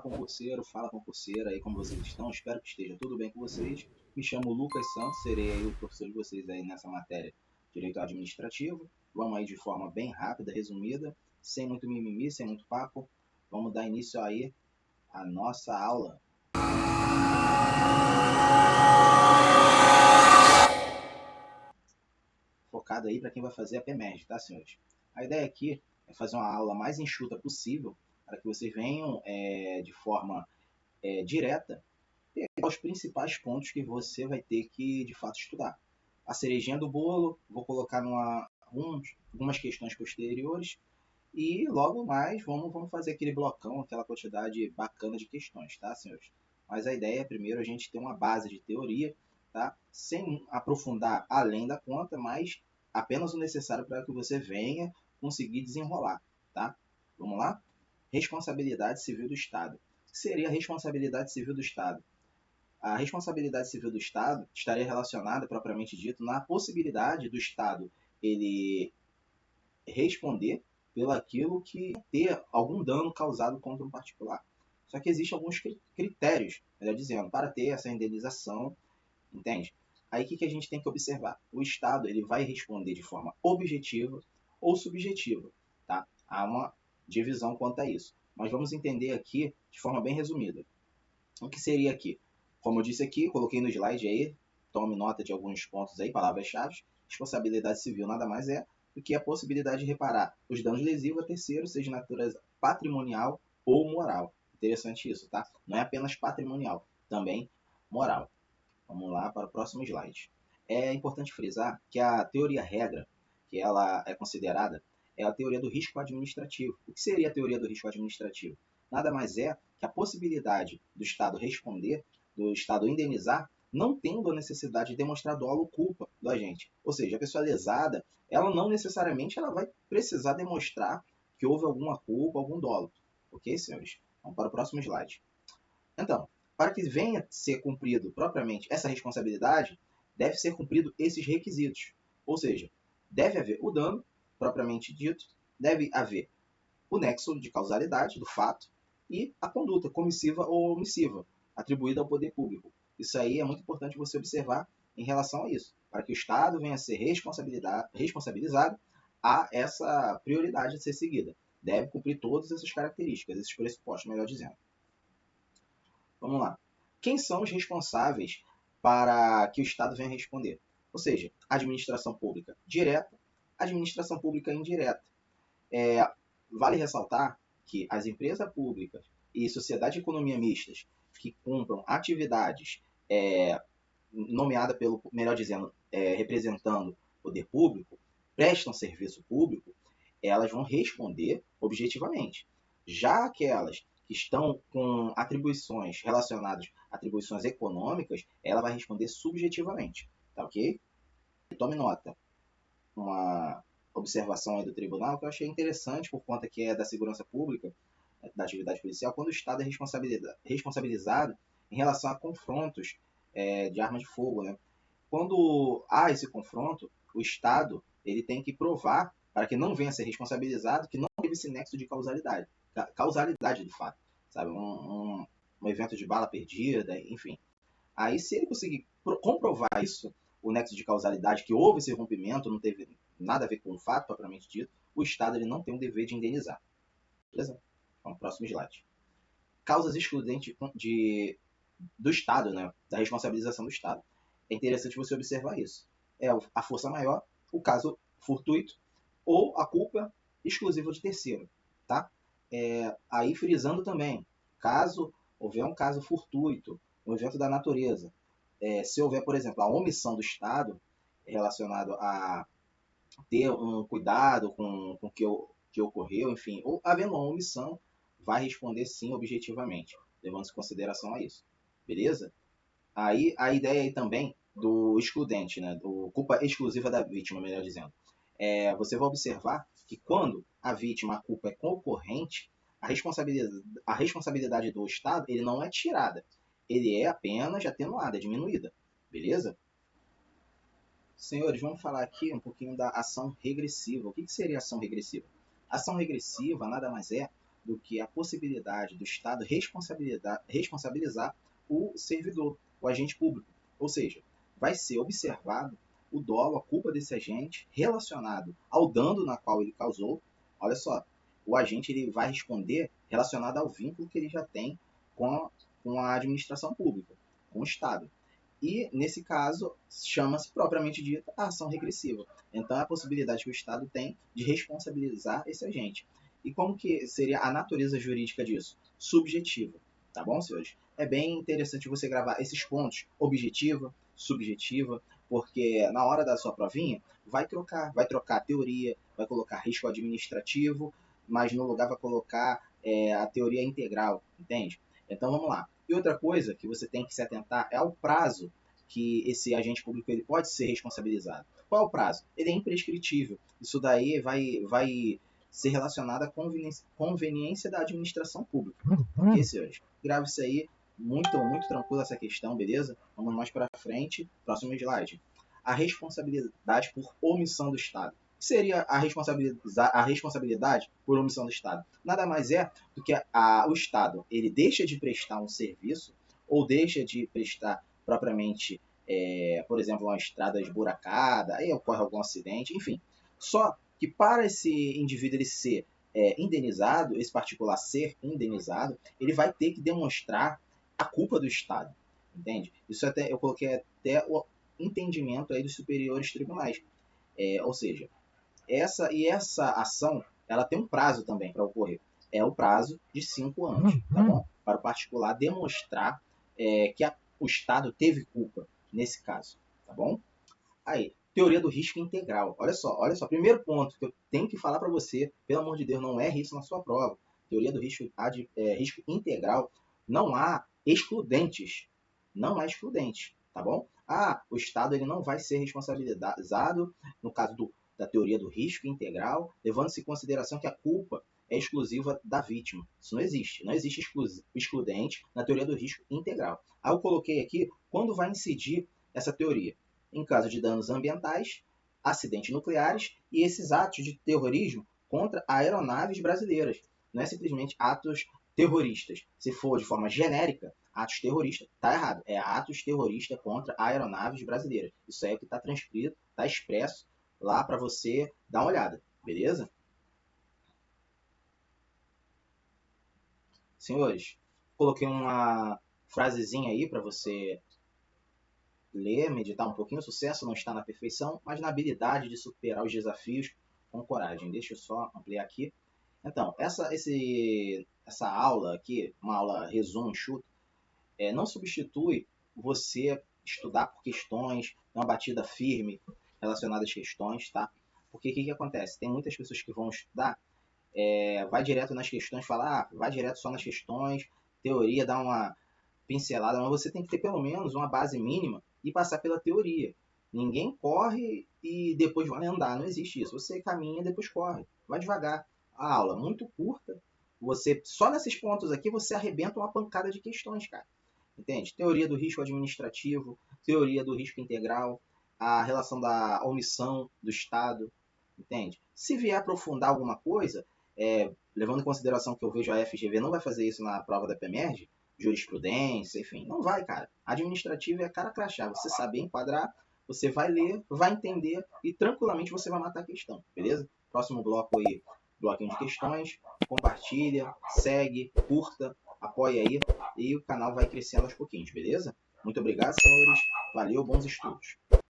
concurseiro, fala concurseira aí, como vocês estão? Espero que esteja tudo bem com vocês. Me chamo Lucas Santos, serei aí o professor de vocês aí nessa matéria Direito Administrativo. Vamos aí de forma bem rápida, resumida, sem muito mimimi, sem muito papo. Vamos dar início aí à nossa aula. Focado aí para quem vai fazer a PEMERG, tá, senhores? A ideia aqui é fazer uma aula mais enxuta possível para que vocês venham de forma direta pegar os principais pontos que você vai ter que, de fato, estudar. A cerejinha do bolo, vou colocar algumas questões posteriores e logo mais vamos fazer aquele blocão, aquela quantidade bacana de questões, tá, senhores? Mas a ideia é primeiro a gente ter uma base de teoria, tá? Sem aprofundar além da conta, mas apenas o necessário para que você venha conseguir desenrolar, tá? Vamos lá? Responsabilidade civil do Estado. O que seria a responsabilidade civil do Estado? A responsabilidade civil do Estado estaria relacionada, propriamente dito, na possibilidade do Estado ele responder pelo aquilo que ter algum dano causado contra um particular. Só que existem alguns critérios, melhor dizendo, para ter essa indenização, entende? Aí o que a gente tem que observar? O Estado ele vai responder de forma objetiva ou subjetiva, tá? Há uma divisão quanto a isso. Mas vamos entender aqui de forma bem resumida. O que seria aqui? Como eu disse aqui, coloquei no slide aí, tome nota de alguns pontos aí, palavras-chave. Responsabilidade civil nada mais é do que a possibilidade de reparar os danos lesivos a terceiros, seja de natureza patrimonial ou moral. Interessante isso, tá? Não é apenas patrimonial, também moral. Vamos lá para o próximo slide. É importante frisar que a teoria-regra, que ela é considerada, é a teoria do risco administrativo. O que seria a teoria do risco administrativo? Nada mais é que a possibilidade do Estado responder, do Estado indenizar, não tendo a necessidade de demonstrar dolo ou culpa do agente. Ou seja, a pessoa lesada, ela não necessariamente ela vai precisar demonstrar que houve alguma culpa, algum dolo. Ok, senhores? Vamos para o próximo slide. Então, para que venha a ser cumprido propriamente essa responsabilidade, deve ser cumprido esses requisitos. Ou seja, deve haver o dano, propriamente dito, deve haver o nexo de causalidade do fato e a conduta comissiva ou omissiva atribuída ao poder público. Isso aí é muito importante você observar em relação a isso, para que o Estado venha a ser responsabilizado a essa prioridade a ser seguida. Deve cumprir todas essas características, esses pressupostos, melhor dizendo. Vamos lá. Quem são os responsáveis para que o Estado venha responder? Ou seja, administração pública direta, administração pública indireta. Vale ressaltar que as empresas públicas e sociedade de economia mistas que cumpram atividades nomeadas pelo, melhor dizendo, representando o poder público, prestam serviço público, elas vão responder objetivamente. Já aquelas que estão com atribuições relacionadas a atribuições econômicas, ela vai responder subjetivamente, tá ok? Tome nota. Uma observação aí do tribunal que eu achei interessante por conta que é da segurança pública, da atividade policial, quando o Estado é responsabilizado em relação a confrontos de armas de fogo, né? Quando há esse confronto, o Estado ele tem que provar para que não venha a ser responsabilizado que não teve esse nexo de causalidade do fato, sabe? Um evento de bala perdida, enfim. Aí, se ele conseguir comprovar isso, o nexo de causalidade, que houve esse rompimento, não teve nada a ver com o fato propriamente dito, o Estado ele não tem o dever de indenizar. Beleza? Vamos ao próximo slide. Causas excludentes do Estado, né? Da responsabilização do Estado. É interessante você observar isso. É a força maior, o caso fortuito ou a culpa exclusiva de terceiro, tá? Aí frisando também, caso houver um caso fortuito, um evento da natureza, se houver, por exemplo, a omissão do Estado relacionado a ter um cuidado com o que ocorreu, enfim, ou havendo uma omissão, vai responder sim objetivamente, levando-se em consideração a isso. Beleza? Aí a ideia aí também do excludente, né, do culpa exclusiva da vítima, melhor dizendo. Você vai observar que quando a vítima, a culpa é concorrente, a responsabilidade do Estado ele não é tirada, ele é apenas atenuada, é diminuída. Beleza? Senhores, vamos falar aqui um pouquinho da ação regressiva. O que seria ação regressiva? Ação regressiva nada mais é do que a possibilidade do Estado responsabilizar o servidor, o agente público. Ou seja, vai ser observado o dolo, a culpa desse agente relacionado ao dano na qual ele causou. Olha só, o agente ele vai responder relacionado ao vínculo que ele já tem com a administração pública, com o Estado. E, nesse caso, chama-se propriamente dita a ação regressiva. Então, é a possibilidade que o Estado tem de responsabilizar esse agente. E como que seria a natureza jurídica disso? Subjetiva. Tá bom, senhores? É bem interessante você gravar esses pontos, objetiva, subjetiva, porque na hora da sua provinha vai trocar a teoria, vai colocar risco administrativo, mas no lugar vai colocar a teoria integral, entende? Então vamos lá. E outra coisa que você tem que se atentar é ao prazo que esse agente público ele pode ser responsabilizado. Qual é o prazo? Ele é imprescritível. Isso daí vai ser relacionado à conveniência da administração pública. Ok, senhores? Grave isso aí. Muito tranquilo essa questão, beleza? Vamos mais para frente. Próximo slide. A responsabilidade por omissão do Estado. O que seria a responsabilidade por omissão do Estado? Nada mais é do que o Estado ele deixa de prestar um serviço ou deixa de prestar propriamente, por exemplo, uma estrada esburacada, aí ocorre algum acidente, enfim. Só que para esse indivíduo ele ser indenizado, esse particular ser indenizado, ele vai ter que demonstrar a culpa do Estado, entende? Isso até eu coloquei até o entendimento aí dos superiores tribunais, ou seja, essa ação ela tem um prazo também para ocorrer, é o prazo de 5 anos, tá bom? Para o particular demonstrar que o Estado teve culpa nesse caso, tá bom? Aí, teoria do risco integral. Olha só, primeiro ponto que eu tenho que falar para você, pelo amor de Deus, não erre isso na sua prova. Teoria do risco integral, não há excludentes. Não há excludentes, tá bom? O Estado ele não vai ser responsabilizado no caso da teoria do risco integral, levando-se em consideração que a culpa é exclusiva da vítima. Isso não existe. Não existe excludente na teoria do risco integral. Aí eu coloquei aqui quando vai incidir essa teoria. Em caso de danos ambientais, acidentes nucleares e esses atos de terrorismo contra aeronaves brasileiras. Não é simplesmente atos terroristas. Se for de forma genérica, atos terroristas, está errado. É atos terroristas contra aeronaves brasileiras. Isso aí é o que está transcrito, está expresso lá para você dar uma olhada. Beleza? Senhores, coloquei uma frasezinha aí para você ler, meditar um pouquinho. O sucesso não está na perfeição, mas na habilidade de superar os desafios com coragem. Deixa eu só ampliar aqui. Então, essa aula aqui, uma aula resumo enxuto, não substitui você estudar por questões, uma batida firme relacionada às questões, tá? Porque o que acontece? Tem muitas pessoas que vão estudar, vai direto nas questões, fala, vai direto só nas questões, teoria dá uma pincelada, mas você tem que ter pelo menos uma base mínima e passar pela teoria. Ninguém corre e depois vai andar, não existe isso. Você caminha e depois corre, vai devagar. A aula muito curta, você só nesses pontos aqui você arrebenta uma pancada de questões, cara. Entende? Teoria do risco administrativo, teoria do risco integral, a relação da omissão do Estado, entende? Se vier aprofundar alguma coisa, levando em consideração que eu vejo a FGV não vai fazer isso na prova da PEMERG, jurisprudência, enfim, não vai, cara. Administrativo é cara crachá, você saber enquadrar, você vai ler, vai entender e tranquilamente você vai matar a questão, beleza? Próximo bloco aí, bloquinho de questões, compartilha, segue, curta, apoia aí e o canal vai crescendo aos pouquinhos, beleza? Muito obrigado, senhores. Valeu, bons estudos.